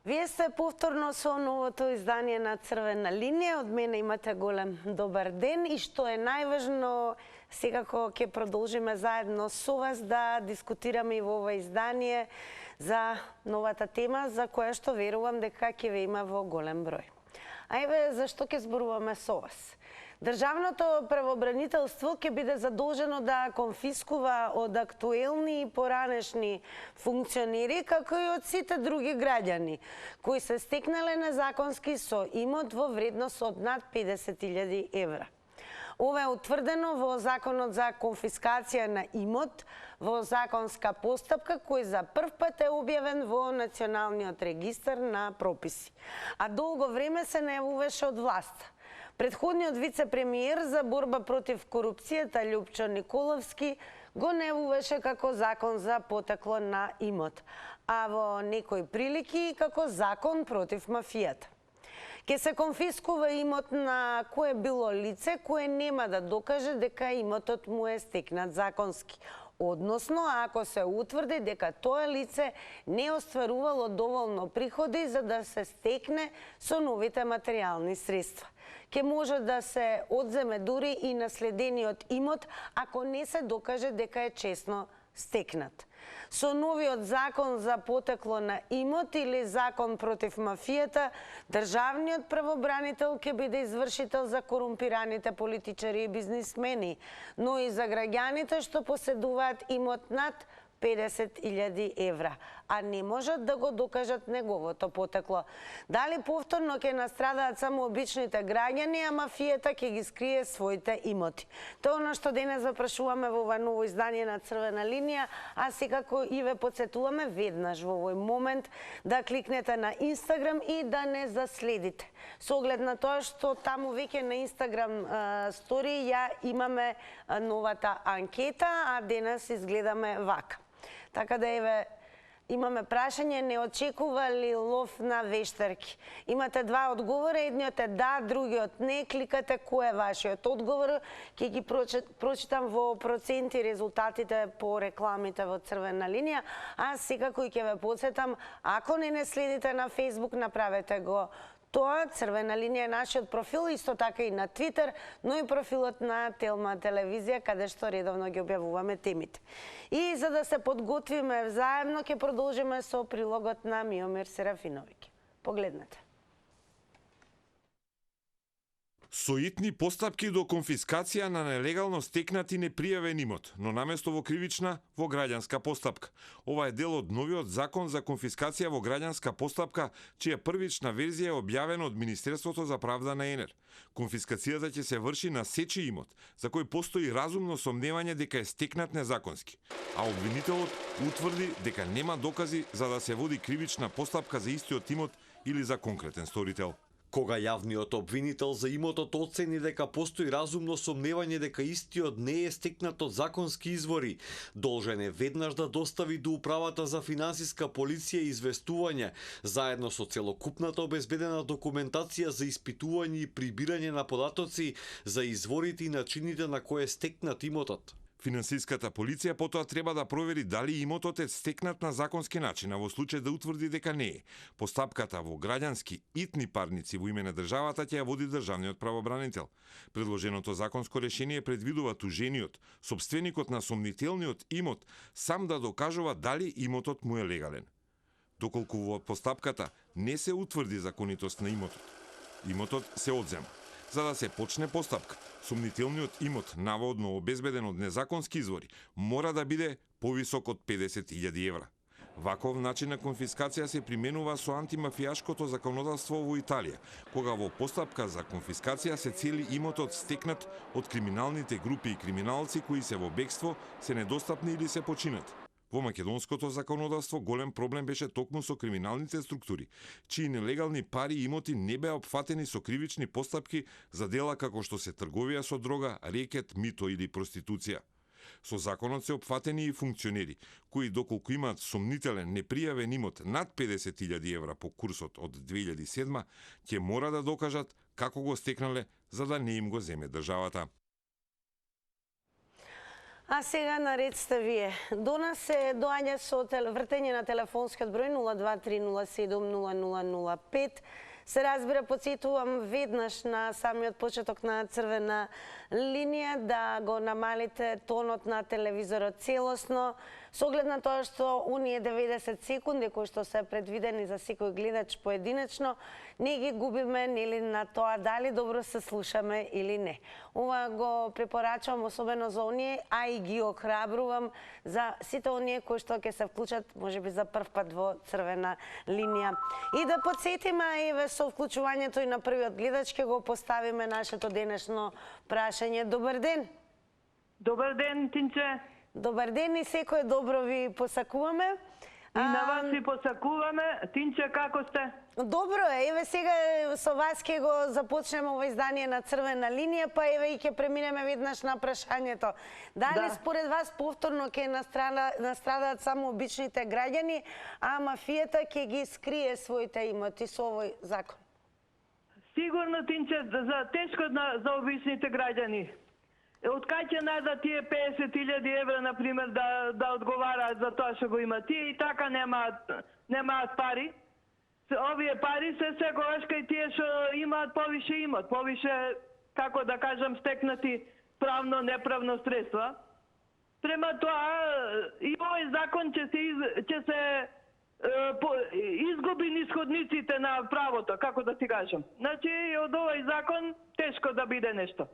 Вие сте повторно со новото издание на Црвена линија. Од мене имате голем добар ден и што е најважно, секако ќе продолжиме заедно со вас да дискутираме и во ова издание за новата тема за која што верувам дека ќе ве има во голем број. А еве зашто ќе зборуваме со вас. Државното правобранителство ќе биде задолжено да конфискува од актуелни и поранешни функционери, како и од сите други граѓани, кои се стекнале незаконски со имот во вредност од над 50.000 евра. Ова е утврдено во Законот за конфискација на имот во законска постапка, кој за прв пат е објавен во Националниот регистар на прописи, а долго време се неувеше од власта. Предходниот вице-премиер за борба против корупцијата Љупчо Николовски го неувеше како закон за потекло на имот, а во некои прилики како закон против мафијата. Ке се конфискува имот на кое било лице кое нема да докаже дека имотот му е стекнат законски. Односно, ако се утврди дека тоа лице не остварувало доволно приходи за да се стекне со новите материјални средства. Ке може да се одземе дури и наследениот имот ако не се докаже дека е честно стекнат. Со новиот закон за потекло на имот или закон против мафијата, државниот правобранител ќе биде извршител за корумпираните политичари и бизнисмени, но и за граѓаните што поседуваат имот над 50.000 евра, а не можат да го докажат неговото потекло. Дали повторно ќе настрадаат само обичните граѓани, а мафијата ќе ги скрие своите имоти? Тоа на што денес запрашуваме во ова ново издание на Црвена линија, а секако и ве подсетуваме веднаш во овој момент да кликнете на Инстаграм и да не заследите. Со оглед на тоа што таму веќе на Инстаграм стори ја имаме новата анкета, а денес изгледаме вака. Така да еве, имаме прашање, не очекува ли лов на вештарки? Имате два одговора, едниот е да, другиот не. Кликате кој е вашиот одговор. Ќе ги прочитам во проценти резултатите по рекламите во Црвена линија, а секако и ќе ве подсетам, ако не следите на Facebook, направете го тоа. Црвена линија е нашиот профил, исто така и на Твитер, но и профилот на Телма телевизија, каде што редовно ги објавуваме темите. И за да се подготвиме заедно, ќе продолжиме со прилогот на Миомир Серафиновиќ. Погледнете. Со итни постапки до конфискација на нелегално стекнат и непријавен имот, но наместо во кривична, во граѓанска постапка. Ова е дел од новиот закон за конфискација во граѓанска постапка, чија првична верзија е објавена од Министерството за правда на ЕНЕР. Конфискацијата ќе се врши на сечи имот, за кој постои разумно сомневање дека е стекнат незаконски, а обвинителот утврди дека нема докази за да се води кривична постапка за истиот имот или за конкретен сторител. Кога јавниот обвинител за имотот оцени дека постои разумно сомневање дека истиот не е стекнат од законски извори, должен е веднаш да достави до Управата за финансиска полиција известување, заедно со целокупната обезбедена документација за испитување и прибирање на податоци за изворите и начините на кои е стекнат имотот. Финансиската полиција потоа треба да провери дали имотот е стекнат на законски начин, а во случај да утврди дека не е. Постапката во граѓански итни парници во име на државата ќе ја води државниот правобранител. Предложеното законско решение предвидува тужениот, сопственикот на сомнителниот имот, сам да докажува дали имотот му е легален. Доколку во постапката не се утврди законитост на имотот, имотот се одзема. За да се почне постапка, сомнителниот имот, наводно обезбеден од незаконски извори, мора да биде повисок од 50.000 евра. Ваков начин на конфискација се применува со антимафијашкото законодавство во Италија, кога во постапка за конфискација се цели имотот стекнат од криминалните групи и криминалци кои се во бегство, се недостапни или се починати. Во македонското законодавство голем проблем беше токму со криминалните структури, чии нелегални пари и имоти не беа опфатени со кривични постапки за дела како што се трговија со дрога, рекет, мито или проституција. Со законот се опфатени и функционери, кои доколку имаат сомнителен непријавен имот над 50.000 евра по курсот од 2007, ќе мора да докажат како го стекнале за да не им го земе државата. А сега наред сте вие. До нас се доаѓа со вртење на телефонскиот број 023070005. Се разбира, подсетувам веднаш на самиот почеток на црвена линија да го намалите тонот на телевизорот целосно, со оглед на тоа што оние 90 секунди кои што се предвидени за секој гледач поединечно, не ги губиме нели на тоа дали добро се слушаме или не. Ова го препорачувам особено за оние, а и ги охрабрувам за сите оние кои што ќе се вклучат можеби за прв пат во црвена линија. И да подсетиме еве со вклучувањето и на првиот гледач ќе го поставиме нашето денешно прашање. Добар ден. Добар ден, Тинче. Добар ден и секое добро ви посакуваме. И на вас ви посакуваме. Тинче, како сте? Добро е. Еве сега со вас ќе го започнеме ова издание на црвена линија, па еве и ќе преминеме веднаш на прашањето. Дали според вас повторно ќе настрадаат само обичните граѓани, а мафијата ќе ги скрие своите имоти со овој закон? Сигурно, Тинче, тешко за обичните граѓани. Од кај ќе најдат тие 50.000 евра, например, да одговараат за тоа што го имат? Тие и така немаат пари. Овие пари се секогаш кај тие што имаат повише имот, повише, како да кажам, стекнати правно, неправно средства. Према тоа, и овој закон ќе се изгуби нисходниците на правото, како да ти кажам. Значи, од овој закон тешко да биде нешто.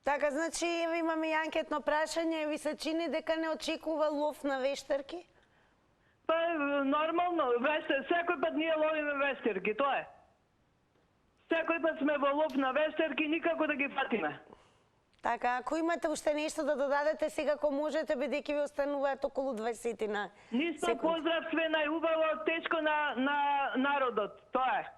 Така, значи, имаме и анкетно прашање. Ви се чини дека не очекува лов на вештерки? Па, нормално. Секој пат ние ловиме вештерки, тоа е. Секој пат сме во лов на вештерки, никако да ги фатиме. Така, ако имате уште нешто да додадете, сега ако можете, бидејќи ви остануваат околу 20 на Нисто, поздрав, све најубаво, тешко на народот, тоа е.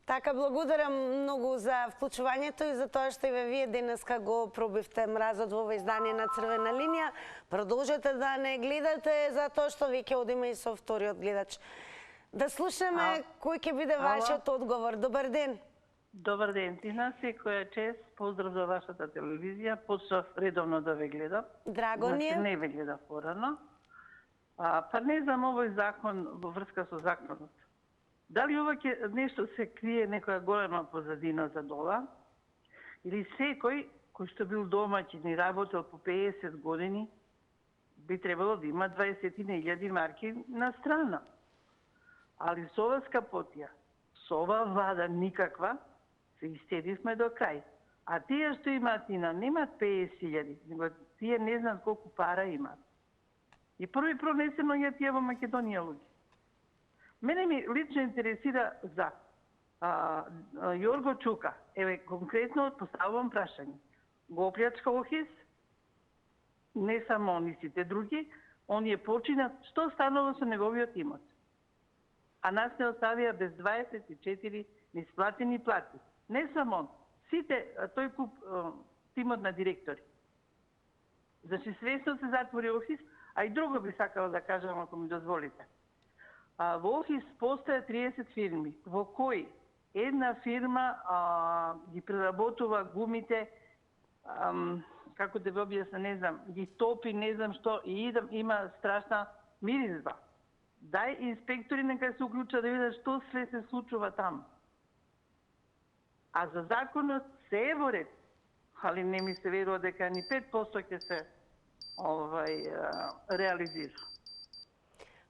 Така, благодарам многу за вклучувањето и за тоа што и вие денеска го пробивте мразот во овој издание на црвена линија. Продолжете да не гледате, затоа што веќе одиме и со вториот гледач. Да слушаме кој ќе биде вашиот одговор. Добар ден. Добар ден, Тина, секоја чест, поздрав за вашата телевизија, почнав редовно да ве гледам. Драго ни е. Не ве гледав порано. Па не знам овој закон во врска со законот. Дали ова нешто се крие некоја голема позадина за ова? Или секој кој што бил домаќин и работел по 50 години би требало да има 20.000 марки на страна. Али со ова скапотија, со ова вада никаква, се истедивме до крај. А тие што имаат немаат 50.000, него тие не знаат колку пара имаат. И први пронесено ја тие во Македонија луѓе. Мене ми лично интересира за Јорго Чука. Еве, конкретно поставувам прашање. Го оплячка Охис, не само они сите други, оние починат, што станува со неговиот имот? А нас не оставија без 24 нисплатени плати. Не само он, сите, тој куп тимот на директори. Значи, свесно се затвори Охис, а и друго би сакала да кажам, ако ми дозволите. Во Охис постоја 30 фирми, во кои една фирма ги преработува гумите, како да ви објасна, не знам, ги топи, не знам што, и има страшна миризба. Дај инспектори нека се уклучат да видат што све се случува таму. А за законот се е во ред, али не ми се верува дека ни 5% ќе се реализира.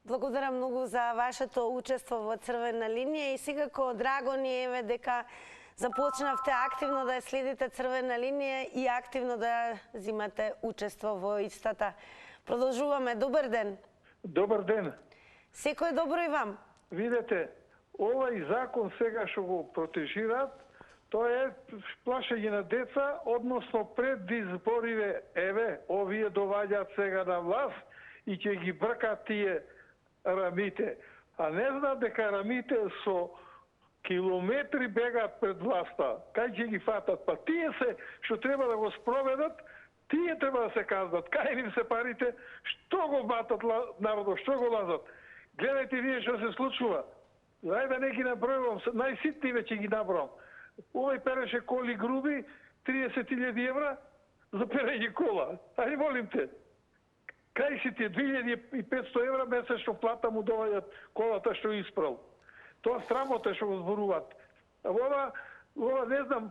Благодарам многу за вашето учество во црвена линија и секако драго ни е дека започнавте активно да следите црвена линија и активно да земате учество во истата. Продолжуваме. Добар ден. Добар ден. Секој добро и вам. Видете, овој закон сега што го протежираат, тоа е плашење на деца, односно пред избориве, еве, овие доваѓаат сега на власт и ќе ги бркат тие рамите. А не знаат дека рамите со километри бегаат пред власта. Кај ќе ги фатат? Па тие се што треба да го спроведат, тие треба да се казват. Кај ним се парите? Што го батат народот? Што го лазат? Гледајте вие што се случува. Зај да не ги набројувам, најситни веќе ги набројам. Овој переше коли груби, 30.000 евра, за перење кола. Ајде молим те. Кај си ти 2500 евра месечно плата му доваѓат колата што испрал. Тоа срамота што го зборуваат. Ова не знам,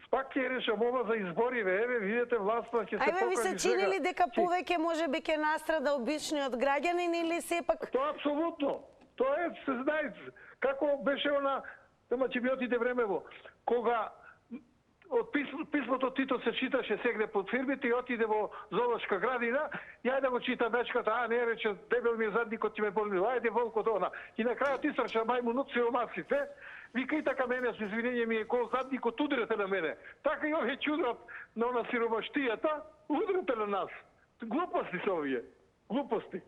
пак ќе решам ова за избориве. Еве, видите, власта ќе се покажи сега. Ајде ви се чини ли дека повеќе можеби ќе настрада обичниот граѓанин или сепак? Тоа апсолутно. Тоа е, се знае, како беше она, тема ќе ми отиде времево, кога од писмото Тито се читаше сегде под фирмите и отиде во зоолошка градина, ја да го чита мечката, не рече, дебел ми е задникот ти ме болил, ајде волкот она. И на крајот истрча мајмунот се омасите, вика и така мене, со извинение ми е кол задникот, удрете на мене. Така и овие чудрат на она сиромаштијата, удрете на нас. Глупости се овие, глупости.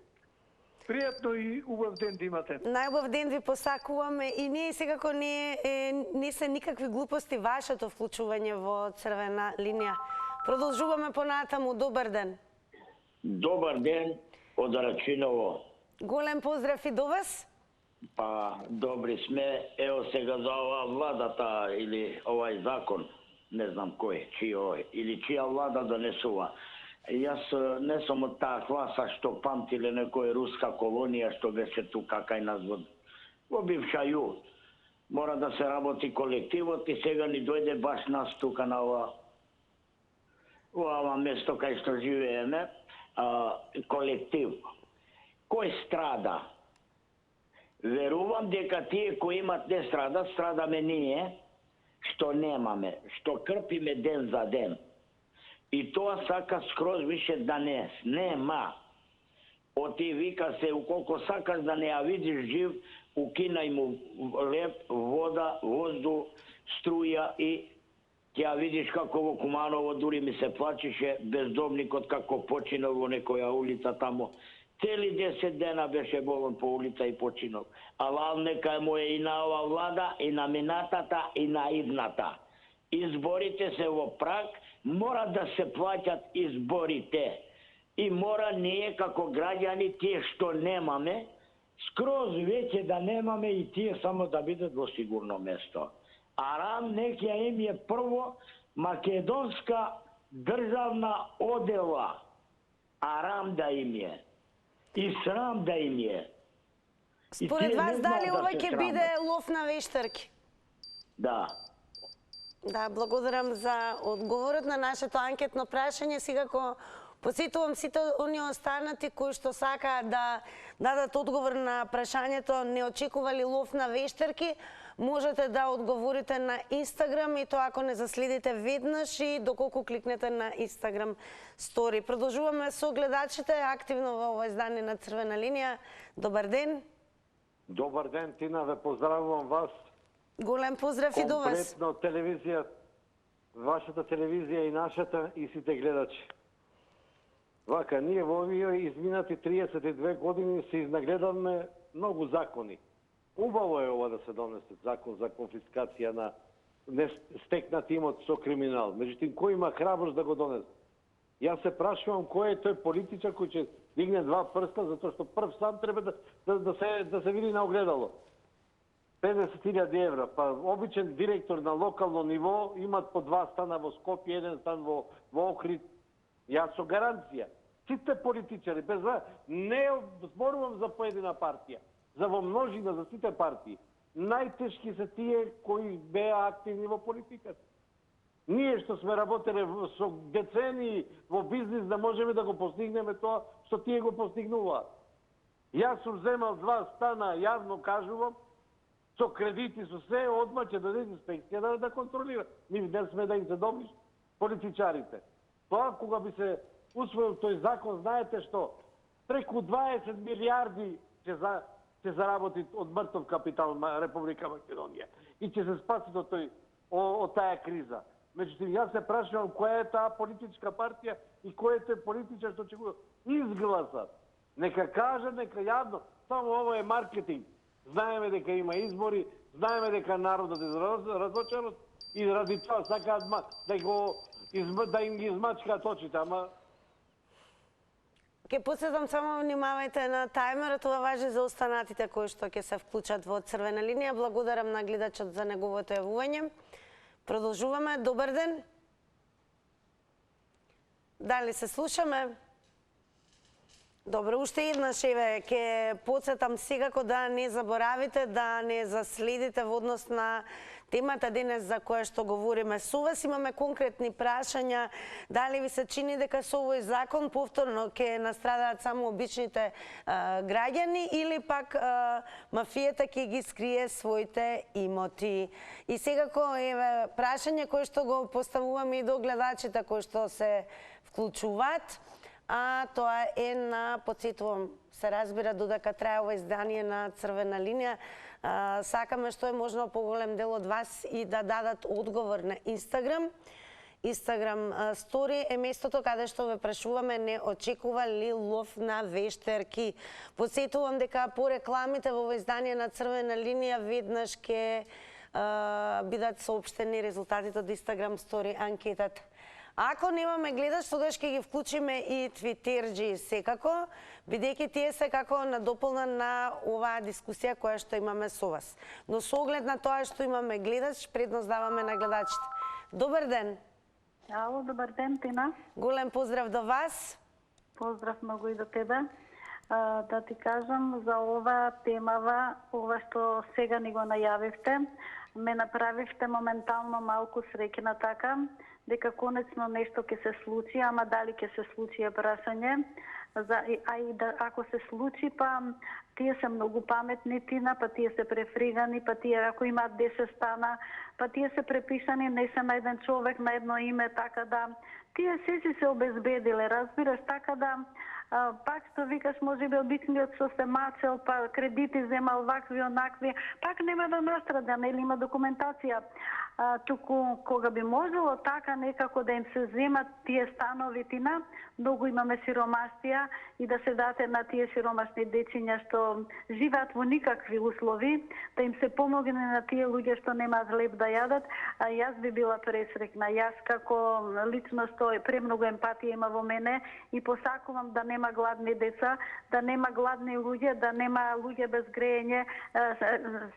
Пријатно и убав ден да имате. Најубав ден ви посакуваме и ние секако не се никакви глупости вашето вклучување во црвена линија. Продолжуваме понатаму. Добар ден. Добар ден од Рачиново. Голем поздрав и до вас. Па, добри сме. Ево сега за оваа владата или овај закон, не знам кој, чиј или чија влада донесува. Јас не сум од таа класа што памтиле некоја руска колонија што беше тука кај нас во бивша Ју. Мора да се работи колективот и сега ни дојде баш нас тука на ова место кај што живееме, колектив. Кој страда? Верувам дека тие кои имат не страда, страдаме ние, што немаме, што крпиме ден за ден. И тоа сака скроз више да нема. Оти вика се, уколко сакаш да не ја видиш жив, укинај му леп, вода, воздух, струја и ќе ја видиш како во Куманово дури ми се плачеше бездомникот како починал во некоја улица тамо. Цели 10 дена беше болен по улица и починал. А лав нека му е и на ова влада, и на минатата, и на идната. Изборите се во прак, мора да се плаќат изборите. И мора ние како граѓани, тие што немаме, скроз веќе да немаме и тие само да бидат во сигурно место. Арам некија им е прво македонска државна одела. Арам да им е. И срам да им е. Според вас дали ова ќе биде лов на вештарки? Да. Да, благодарам за одговорот на нашето анкетно прашање. Секако посетувам сите оние останати кои што сакаат да дадат одговор на прашањето не очекували лов на вештарки, можете да одговорите на Инстаграм и тоа ако не заследите веднаш и доколку кликнете на Инстаграм стори. Продолжуваме со гледачите активно во ова издание на Црвена линија. Добар ден. Добар ден, Тина, ве поздравувам вас. Голем поздрав и до вас. Комплетно телевизија, вашата телевизија и нашата и сите гледачи. Вака, ние во овие изминати 32 години се изнагледавме многу закони. Убаво е ова да се донесе закон за конфискација на стекнат имот со криминал. Меѓутоа, кој има храброст да го донесе? Јас се прашувам кој е тој политичар кој ќе дигне два прста, затоа што прв сам треба да се види на огледало. 50.000 евра, па обичен директор на локално ниво имат по 2 стана во Скопје, 1 стан во Охрид. Јас со гаранција. Сите политичари, без не зборувам за поедина партија, за во множина, за сите партии. Најтешки се тие кои беа активни во политиката. Ние што сме работеле со децении во бизнис да можеме да го постигнеме тоа што тие го постигнуваат. Јас сум земал 2 стана, јавно кажувам, со кредити, со се, одма ќе даде инспекција да контролира. Ние не сме да им се добиш политичарите. Тоа кога би се усвоил тој закон, знаете што, преку 20 милиарди ќе заработи од мртов капитал Република Македонија и ќе се спаси од таа криза. Меѓутоа, јас се прашувам која е таа политичка партија и кој е тој политичар што ќе го изгласат. Нека кажат, нека јавно, само ова е маркетинг. Знаеме дека има избори, знаеме дека народот е разочарот и ради тоа сакаат да им ги измачкаат очите, ама... Ке посетам само внимавајте на тајмерот, ова важи за останатите кои што ќе се вклучат во Црвена линија. Благодарам на гледачот за неговото јавување. Продолжуваме. Добар ден. Дали се слушаме? Добро, уште еднаш, еве, ќе подсетам секако да не заборавите, да не заследите во однос на темата денес за која што говориме со вас. Имаме конкретни прашања. Дали ви се чини дека со овој закон повторно ќе настрадаат само обичните граѓани или пак мафијата ќе ги скрие своите имоти? И секако, еве, прашање кое што го поставуваме и до гледачите кои што се вклучуваат. А тоа е на, подсетувам, се разбира додека трае ова издание на Црвена линија. Сакаме што е можно поголем дел од вас и да дадат одговор на Инстаграм. Инстаграм стори е местото каде што ве прашуваме не очекува ли лов на вештерки. Подсетувам дека по рекламите во ова издание на Црвена линија веднаш ќе бидат соопштени резултатите од Инстаграм стори анкетата. Ако немаме гледач, тогаш ќе ги вклучиме и твитерџи секако, бидејќи тие се како надополна на оваа дискусија која што имаме со вас. Но со оглед на тоа што имаме гледач, предност даваме на гледачите. Добар ден. Ало, добар ден, Тина. Голем поздрав до вас. Поздрав многу и до тебе. Да ти кажам за ова темава, ова што сега ни го најавивте, ме направивте моментално малку среќна така, дека конечно нешто ќе се случи, ама дали ќе се случи е прашање. Ако се случи, па тие се многу паметни, Тина, па тие се префригани, па тие ако имаат 10 стана, па тие се препишани не се на еден човек, на едно име, така да тие се обезбедиле, разбираш, така да пак што викаш, може би обичниот што се мачел, па кредити земал вакви, онакви, пак нема да настрада, нели има документација. Туку кога би можело така некако да им се земат тие станови, Тина, многу имаме сиромаштија и да се дате на тие сиромашни дечиња што живеат во никакви услови, да им се помогне на тие луѓе што немаат хлеб да јадат, јас би била пресрекна. Јас како лично што премногу емпатија има во мене и посакувам да нема гладни деца, да нема гладни луѓе, да нема луѓе без грејење.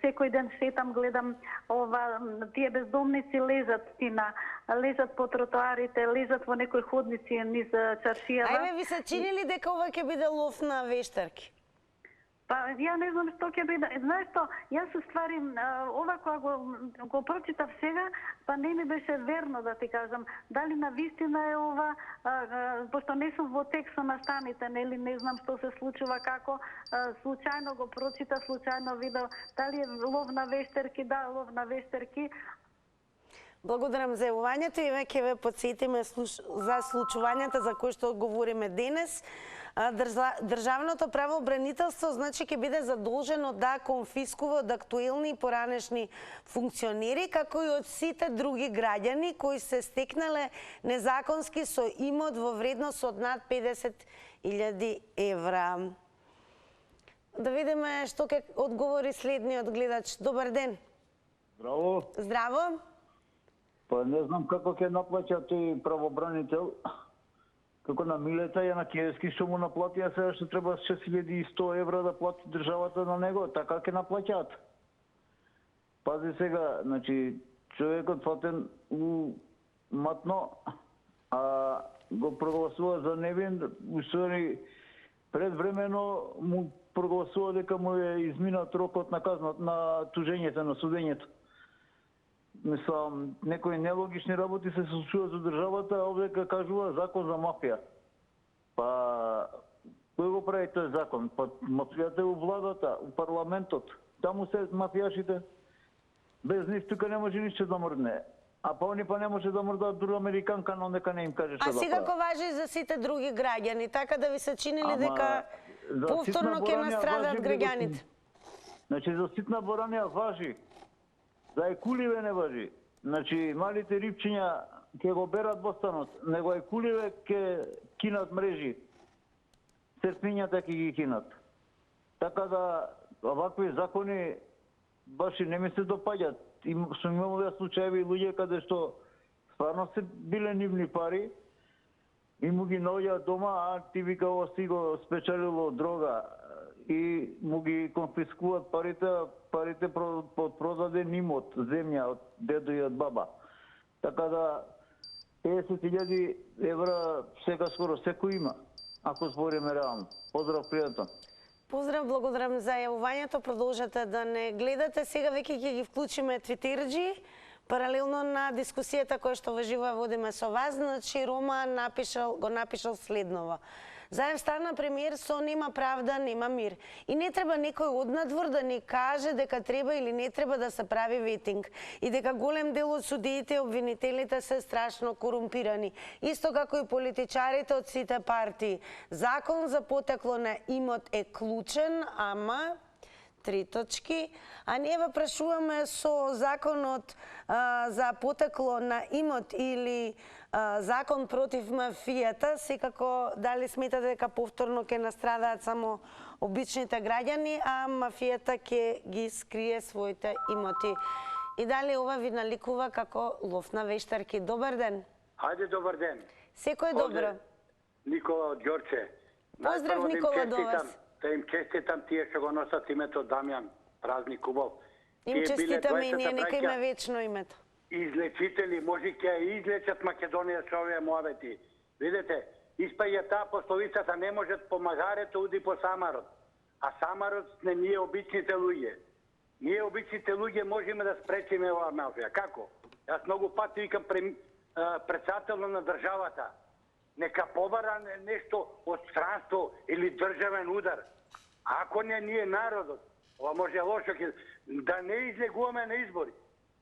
Секој ден шетам, гледам тие бездомници лежат, Тина, лежат по тротоарите, лежат во некои ходници низ чаршијава. Ајде, ви се чини ли дека ова ќе биде лов на вештерки? Па, ја не знам што ќе биде. Знаеш што, јас ствари, ова кога го прочитав сега, па не ми беше верно да ти кажам. Дали на вистина е ова, пошто не сум во текстот на станите, нели, не знам што се случува, како, случајно го прочитав, случајно видел, дали е лов на вештерки, да, лов на вештерки. Благодарам за јавувањето и веќе ве подсетиме за случувањата за кои што говориме денес. Државното правообранителство значи ќе биде задолжено да конфискува од актуелни и поранешни функционери, како и од сите други граѓани кои се стекнале незаконски со имот во вредност од над 50.000 евра. Да видиме што ќе одговори следниот гледач. Добар ден. Здраво. Здраво. Па не знам како ќе наплаќа тој правобранител. Како на Милета и на Киевски што му наплатија, сега што треба 6.100 евра да плати државата на него, така ќе наплаќаат. Пази сега, значи, човекот фатен у матно, а го прогласува за невин, усвоени предвремено му прогласува дека му е изминат рокот на казнат, на тужењето, на судењето. Мислам, некои нелогични работи се случуваат за државата, а овдека кажува закон за мафија. Па, кој го прави тој закон? Па, мафијата е у владата, у парламентот. Таму се мафијашите. Без нив тука не може ништо да мрдне. А па они па не може да мрдат друга американка, но нека не им каже што да прави. А сега важи за сите други граѓани, така да ви се чинили дека повторно ќе настрадат граѓаните? Значи, за ситна боранија важи. За екуливе не важи. Значи, малите рибчиња ќе го берат во станот, него екуливе ќе кинат мрежи. Серпињата ќе ги кинат. Така да, овакви закони баш и не ми се допаѓат. Сум имал случаеви луѓе каде што стварно се биле нивни пари и му ги наоѓаат дома, а ти вика ова си го спечелило дрога и му ги конфискуваат парите под продаден имот, земја од дедо и од баба. Така да, 50.000 евра сега скоро секој има, ако збориме реално. Поздрав, пријатно. Поздрав, благодарам за јавувањето. Продолжете да не гледате. Сега веќе ќе ги вклучиме твитерџи, паралелно на дискусијата која што во живо водиме со вас. Значи, Рома го напишал следново. Заев стана премиер со нема правда, нема мир. И не треба некој однадвор да ни каже дека треба или не треба да се прави ветинг и дека голем дел од судиите и обвинителите се страшно корумпирани. Исто како и политичарите од сите партии. Закон за потекло на имот е клучен, ама 3 точки. А ние ве прашуваме со законот за потекло на имот или закон против мафијата, секако дали сметате дека повторно ќе настрадаат само обичните граѓани, а мафијата ќе ги скрие своите имоти. И дали ова ви наликува како лов на вештарки? Добар ден. Ајде, добар ден. Секој добро. Никола од Ѓорче. Поздрав, Никола, до вас. Да им честитам тие што го носат името Дамјан. Празник убав. Им честитаме и ние, нека има вечно името. Излечители, може ќе излечат Македонија со овие муавети. Видете, испаѓа таа пословицата, не можат по магарето, уди по самарот. А самарот не ние обичните луѓе. Ние обичните луѓе можеме да спречиме оваа мафија. Како? Јас многу пати викам председател на државата. Нека побара нешто од странство или државен удар. Ако не ние народот, ова може лошо, да не излегуваме на избори.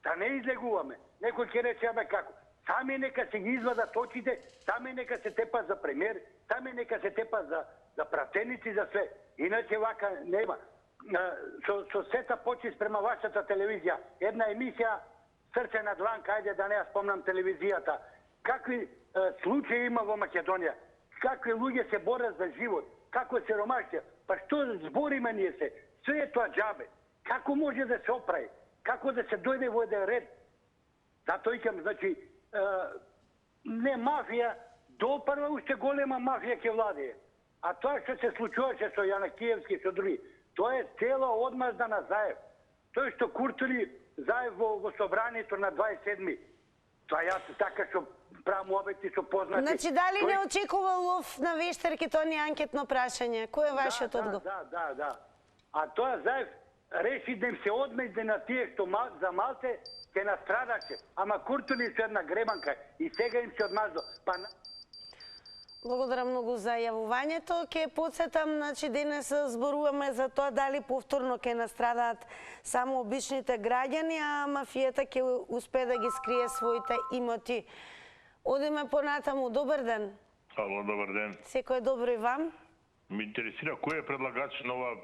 Да не излегуваме. Некој ќе рече, абе како? Сами нека се ги извадат очите, сами нека се тепат за премиер, сами нека се тепат за пратеници, за све. Иначе вака нема. Со сета почи спрема вашата телевизија. Една емисија, Срце на дланка, ајде да не ја спомнам телевизијата. Какви случаи има во Македонија? Какви луѓе се борат за живот? Како се ромашќа? Па што збориме ние се? Све е тоа џабе. Како може да се оправи? Како да се дојде во еден ред? Затоа икам, значи, не мафија, допрва уште голема мафија ќе владее. А тоа што се случуваше со Јанакиевски, со други, тоа е цела одмазда на Заев. Тој што куртури Заев во собранието на 27-ми. Тоа јас така што правам обети со познати. Значи, дали не очекува лов на вештарки, тоа не е анкетно прашање? Кој е вашиот одговор? Да. А тоа Заев реши да им се одмезде на тие што за малце ќе настрадаше. Ама куртули се една гребанка и сега им се одмаздо. Благодарам многу за јавувањето. Ке подсетам, значи денес зборуваме за тоа дали повторно ќе настрадаат само обичните граѓани, а мафијата ќе успее да ги скрие своите имоти. Одиме понатаму. Добар ден. Ало, добар ден. Секој добро и вам. Ме интересира кој е предлагач на ова,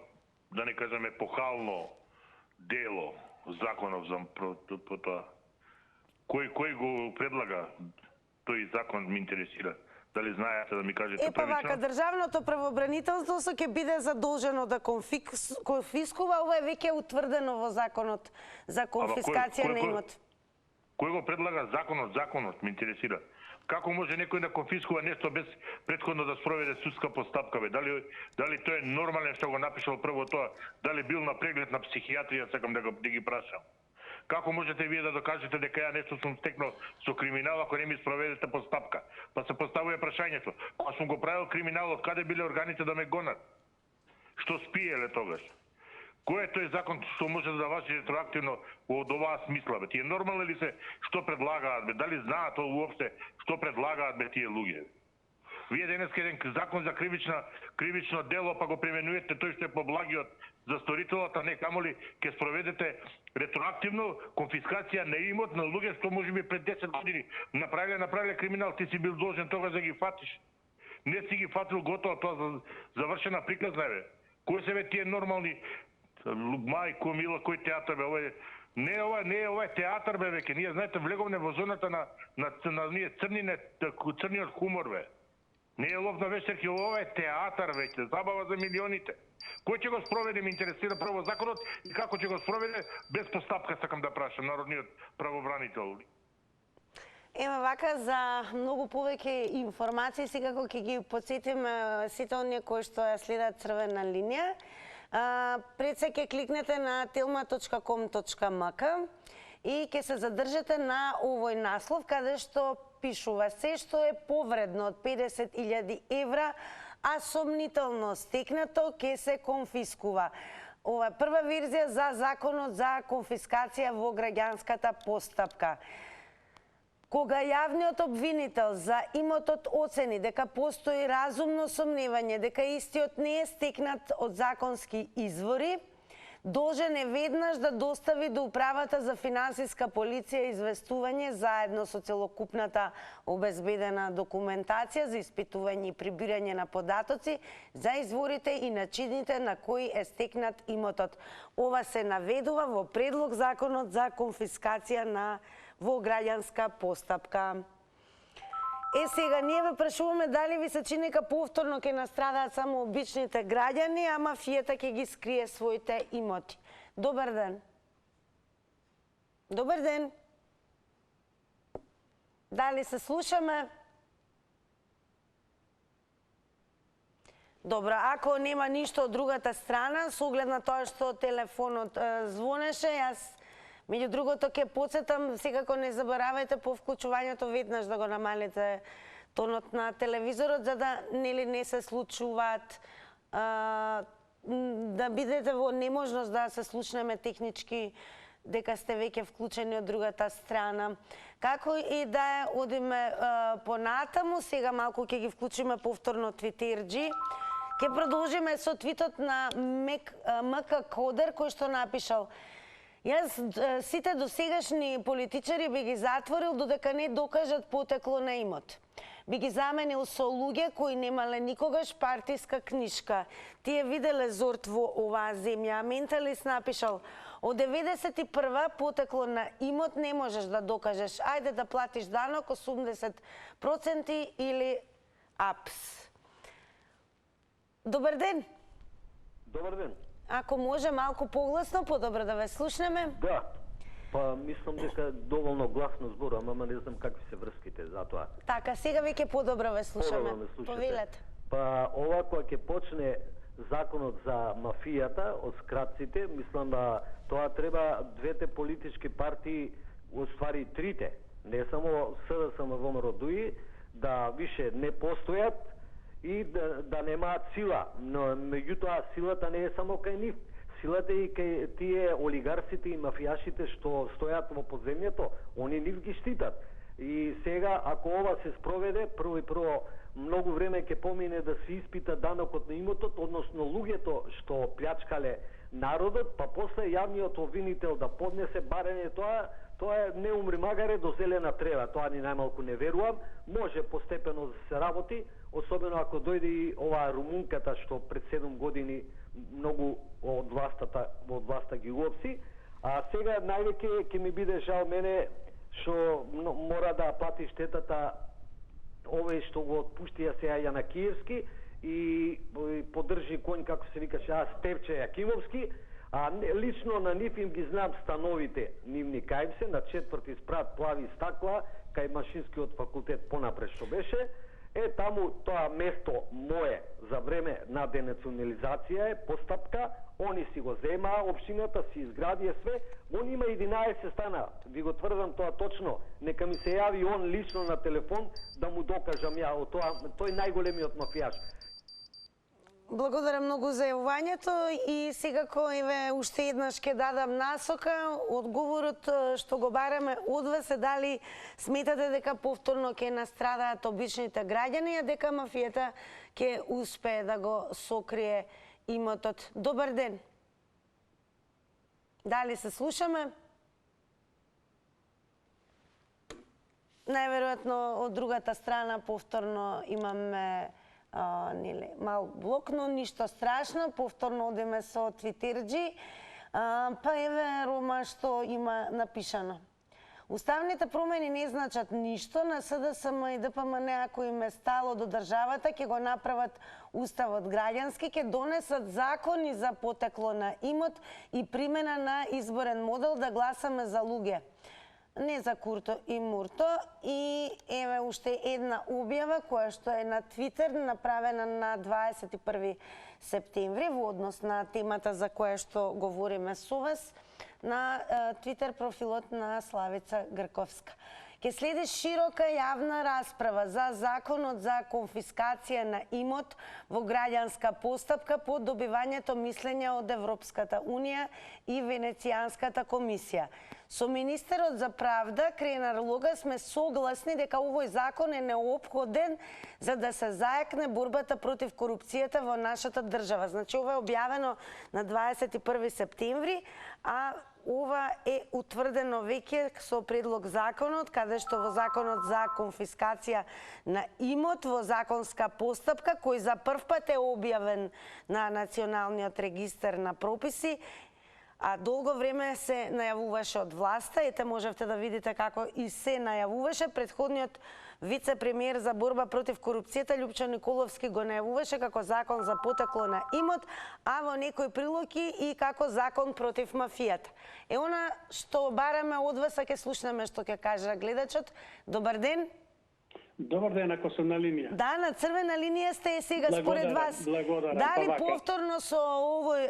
да не кажеме, епохално дело, законов за тоа. Кој го предлага тој закон, ме интересира. Дали знаете да ми кажете првично? Вака, Државното правобранителство ќе биде задолжено да конфискува, ова е веќе утврдено во законот за конфискација на имот. Кој го предлага законот, ме интересира. Како може некој да конфискува нешто без претходно да спроведе судска постапка, бе? Дали тој е нормален што го напишал прво тоа? Дали бил на преглед на психијатрија, сакам да ги прашам. Како можете вие да докажете дека ја нешто сум стекнал со криминал ако не ми спроведете постапка? Па се поставува прашањето. Ако сум го правил криминал, од каде биле органите да ме гонат? Што спиеле тогаш? Кој е тој закон што може да важи ретроактивно од оваа смисла, бе? Тие нормално ли се што предлагаат, бе? Дали знаат уопште што предлагаат, бе, тие луѓе? Вие денеска еден закон за кривично дело, па го применувате тој што е поблагиот за сторителот, а не камоли ќе спроведете ретроактивно конфискација на имот на луѓе што можеби пред 10 години направиле криминал, ти си бил должен тогаш да ги фатиш. Не си ги фатил, готово, тоа завршена приказна, бе. Кои се бе тие нормални мајко мила, кој театар, бе? Не е ова театар, бе, веќе. Ние, знаете, влеговме во зоната на ние црниот хумор, бе. Не е лов на вештарки, ова е театар веќе, забава за милионите. Кој ќе го спроведе, ме интересира прво законот и како ќе го спроведе без постапка, сакам да прашам, народниот правобранител. Еме вака, за многу повеќе информации, секако ќе ги подсетим сите оние кои што ја следат Црвена линија. Пред се ќе кликнете на telma.com.mk и ќе се задржете на овој наслов, каде што пишува: се што е повредно од 50.000 евра, а сомнително стекнато, ке се конфискува. Ова е прва верзија за законот за конфискација во граѓанската постапка. Кога јавниот обвинител за имотот оцени дека постои разумно сомневање дека истиот не е стекнат од законски извори, должен е веднаш да достави до Управата за финансиска полиција известување заедно со целокупната обезбедена документација за испитување и прибирање на податоци за изворите и начините на кои е стекнат имотот. Ова се наведува во предлог законот за конфискација во граѓанска постапка. Сега, ние ве прашуваме дали ви се чини дека повторно ќе настрадаат само обичните граѓани, а мафијата ќе ги скрие своите имоти. Добар ден. Добар ден. Дали се слушаме? Добро, ако нема ништо од другата страна, со оглед на тоа што телефонот звонеше, јас меѓу другото ќе потсетам, секако не заборавајте по вклучувањето веднаш да го намалите тонот на телевизорот, за да не се случуваат, да бидете во неможност да се слушнеме технички дека сте веќе вклучени од другата страна. Како и да е, одиме понатаму, сега малку ќе ги вклучиме повторно твитерџи. Ќе продолжиме со твитот на МК Кодер, кој што напишал: јас сите досегашни политичари би ги затворил додека не докажат потекло на имот. Би ги заменил со луѓе кои немале никогаш партиска книшка. Тие виделе зорт во оваа земја. Менталист напишал: од 91-а потекло на имот не можеш да докажеш. Ајде да платиш данок 80% или АПС. Добар ден. Добар ден. Ако може малку погласно, подобро да ве слушнеме. Да. Па мислам дека доволно гласно зборам, ама не знам какви се врските за тоа. Така, сега веќе подобро ве слушаме. Повелете. Па ова кога ќе почне законот за мафијата од скратците, мислам да тоа треба двете политички партии, уствари трите, не само СДСМ ВМРО ДУИ, да више не постојат и да немаат сила. Но меѓутоа силата не е само кај нив. Силата и кај тие олигарсите и мафијашите што стојат во подземјето, они нив ги штитат. И сега, ако ова се спроведе, прво многу време ќе помине да се испита данокот на имотот, односно луѓето што плячкале народот, па после јавниот обвинител да поднесе барање, тоа е не умри магаре до зелена трева, тоа ни најмалку не верувам. Може постепено да се работи, особено ако дојде и оваа румунката што пред 7 години многу од власта ги уопси. А сега највеќе ќе ми биде жал мене што мора да плати штетата овој што го отпуштија сега Јанакиевски и поддржи конј, како се викаше, Стевче Јакимовски. А лично на нив им ги знам становите нивни кај се, на 4-ти спрат плави стакла, кај Машинскиот факултет понапред што беше. Таму тоа место мое за време на денационализација е постапка, они си го земаа, општината си изградија све, он има 11 стана, ви го тврдам тоа точно, нека ми се јави он лично на телефон да му докажам ја, тој најголемиот мафијаш. Благодарам многу за јавувањето и секако еве уште еднаш ќе дадам насока. Одговорот што го бараме од вас е дали сметате дека повторно ќе настрадаат обичните граѓани, а дека мафијата ќе успее да го сокрие имотот. Добар ден. Дали се слушаме? Најверојатно од другата страна повторно имаме мал блок, но ништо страшно, повторно одиме со твитерџи. Па еве Рома што има напишано. Уставните промени не значат ништо, на СДСМ и ДПМН ако им е стало до државата, ќе го направат уставот граѓански, ќе донесат закони за потекло на имот и примена на изборен модел да гласаме за луѓе, не за Курто и Мурто. И еве уште една објава која што е на Твитер, направена на 21 септември во однос на темата за која што говориме со вас, на Твитер профилот на Славица Грковска. Ке следи широка јавна расправа за законот за конфискација на имот во граѓанска постапка по добивањето мислење од Европската Унија и Венецијанската комисија. Со министерот за правда Кренар Лога сме согласни дека овој закон е неопходен за да се зајакне борбата против корупцијата во нашата држава. Значи ова е објавено на 21 септември, а ова е утврдено веќе со предлог законот, каде што во законот за конфискација на имот во законска постапка, кој за прв пат е објавен на Националниот регистар на прописи, а долго време се најавуваше од власта. Ете, можевте да видите како и се најавуваше. Предходниот вице-премиер за борба против корупцијата Љупчо Николовски го најавуваше како закон за потекло на имот, а во некои прилоги и како закон против мафијата. Е она што бараме од вас, а ќе слушнеме што ќе каже гледачот. Добар ден. Добар ден, ако сум на линија. Да, на црвена линија сте сега според вас. Дали повторно со овој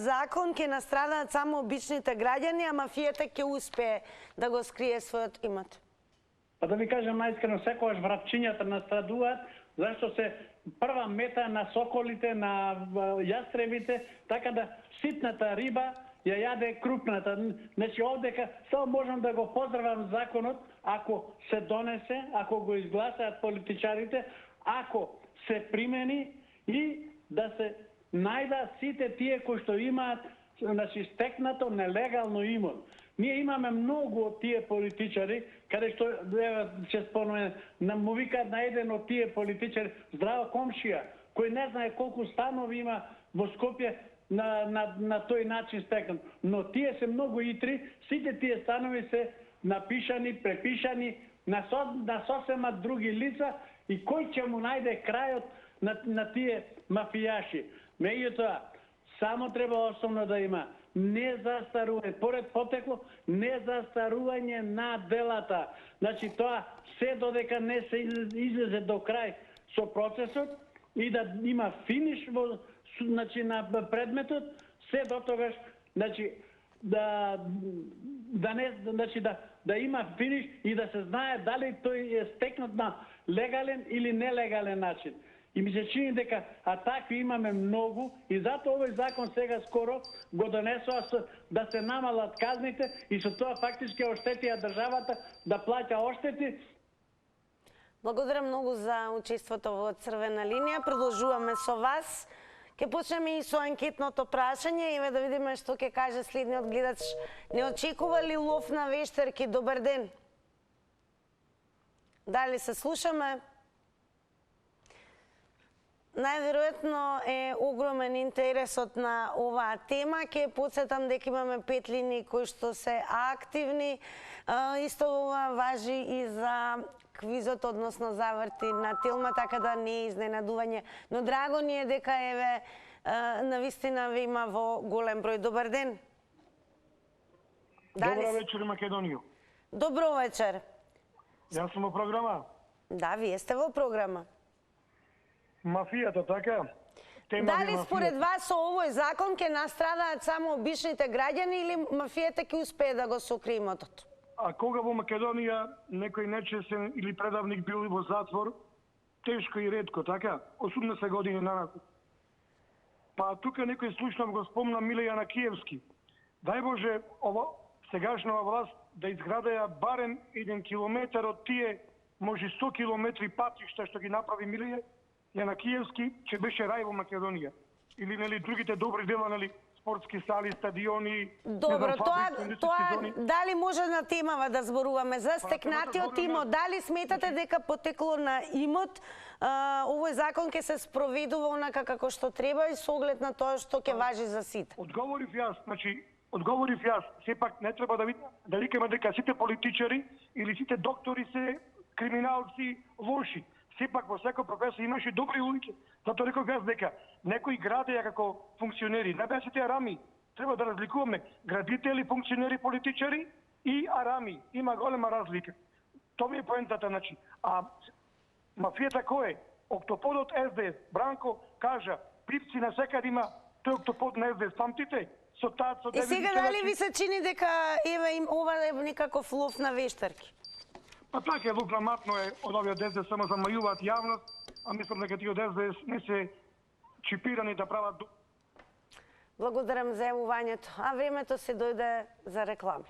закон ќе настрадаат само обичните граѓани, а мафијата ќе успее да го скрие својот имот? Па да ви кажам најискрено, секогаш врапчињата настрадуваат, зашто се прва мета на соколите, на јастребите, така да ситната риба ја јаде крупната. Значи овдека само можам да го поздравам законот, ако се донесе, ако го изгласаат политичарите, ако се примени и да се најдат сите тие кои што имаат стекнато нелегално имот. Ние имаме многу од тие политичари, каде што ќе спомнеме, му викаат на еден од тие политичари Здраво Комшија, кој не знае колку станови има во Скопје на тој начин стекнат. Но тие се многу итри, сите тие станови се напишани, препишани на сосема други лица и кој ќе му најде крајот на тие мафијаши. Меѓутоа, само треба основно да има не застарување, поред потекло, не застарување на делата. Значи тоа се додека не се излезе до крај со процесот и да има финиш во на предметот, се дотогаш да има финиш и да се знае дали тој е стекнат на легален или нелегален начин. И ми се чини дека такви имаме многу и затоа овој закон сега скоро го донесува да се намалат казните и со тоа фактички оштетија државата да плаќа оштети. Благодарам многу за учеството во црвена линија. Продолжуваме со вас. Ке почнеме и со анкетното прашање. Еве да видиме што ќе каже следниот гледач. Не очекува ли лов на вештерки? Добар ден. Дали се слушаме? Најверојатно е огромен интересот на оваа тема. Ке подсетам дека имаме 5 линии кои што се активни. Исто ова важи и за квизот, односно заврти на Телма, така да не е изненадување. Но драго ни е дека еве навистина ве има во голем број. Добар ден. Добро вечер, Македонија. Добро вечер. Јас сум во програма. Да, вие сте во програма. Мафијата, така? Дали според вас со овој закон ќе настрадаат само обичните граѓани или мафијата ќе успее да го сокрие имотот? А кога во Македонија некој нечесен или предавник бил во затвор, тешко и ретко, така? 80 години нанапред. Па тука некој слушнав го спомна Миле Јанакиевски. Дај Боже, сегашнава власт да изградеа барем 1 километар од тие, може 100 километри патишта што ги направи Миле Јанакиевски, че беше рај во Македонија. Или нели другите добри дела, нели спортски сали, стадиони. Добро, тоа дали може на темава да зборуваме за стекнатиот имот, дали сметате дека потекло на имот овој закон ќе се спроведува онака како што треба и со оглед на тоа што ќе важи за сите? Одговорив јас, сепак не треба да викаме дека сите политичари или сите доктори се криминалци лоши. Сепак во секој професија имаше добри улики. Затоа реков јас дека некои градеја како функционери, не беа сите арами. Треба да разликуваме градители, функционери, политичари и арами. Има голема разлика. Тоа ми е поентата, значи. А мафијата кој е? Октоподот СДС. Бранко кажа, пипци на секаде има тој октопод на СДС. Памтите? Со таа, со и сега дали ви се чини дека еве ова е некаков лов на вештарки? Па така е, вукламатно е од овие ДСД само замајуваат јавност, а мислам дека тие ДСД не се чипирани да прават... Благодарам за јавувањето. А времето се дојде за реклами.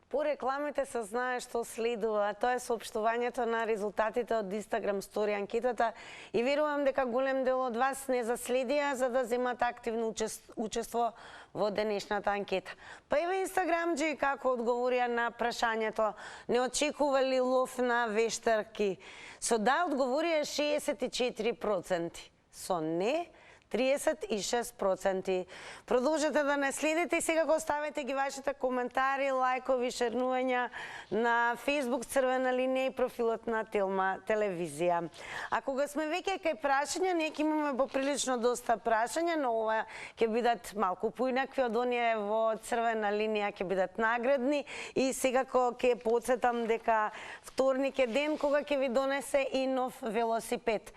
По рекламите се знае што следува. Тоа е соопштувањето на резултатите од Instagram Story анкетата и верувам дека голем дел од вас не заследија за да земат активно учество во денешната анкета. Па еве Инстаграмџи како одговорија на прашањето не очекували лов на вештарки. Со да одговорија 64%, со не 36%. Продолжете да не следите и секако оставете ги вашите коментари, лајкови, шернувања на Facebook Црвена линија и профилот на Телма телевизија. А кога сме веќе кај прашања, ние ќе имаме поприлично доста прашања, но ова ќе бидат малку поинакви од оние во Црвена линија, ќе бидат наградни и секако ќе потсетам дека вторник е ден кога ќе ви донесе и нов велосипед.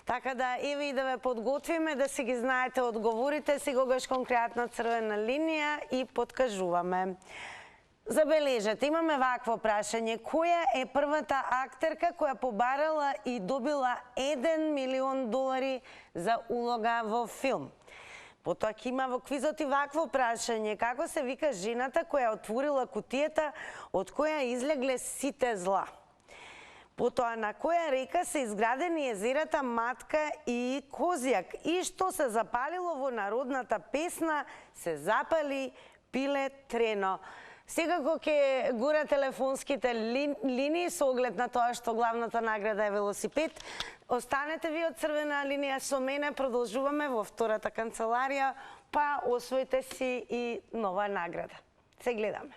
Така да еве и да ве подготвиме да си ги знаете одговорите, секогаш конкретна Црвена линија и подкажуваме. Забележете, имаме вакво прашање. Која е првата актерка која побарала и добила $1 милион за улога во филм? Потоа ќе има во квизот и вакво прашање. Како се вика жената која отворила кутијата од која излегле сите зла? Потоа на која река се изградени езерата Матка и Козјак и што се запалило во народната песна се запали пиле трено. Секако ќе гура телефонските линии со оглед на тоа што главната награда е велосипед. Останете ви од Црвена линија со мене, продолжуваме во втората канцеларија, па освоите си и нова награда. Се гледаме.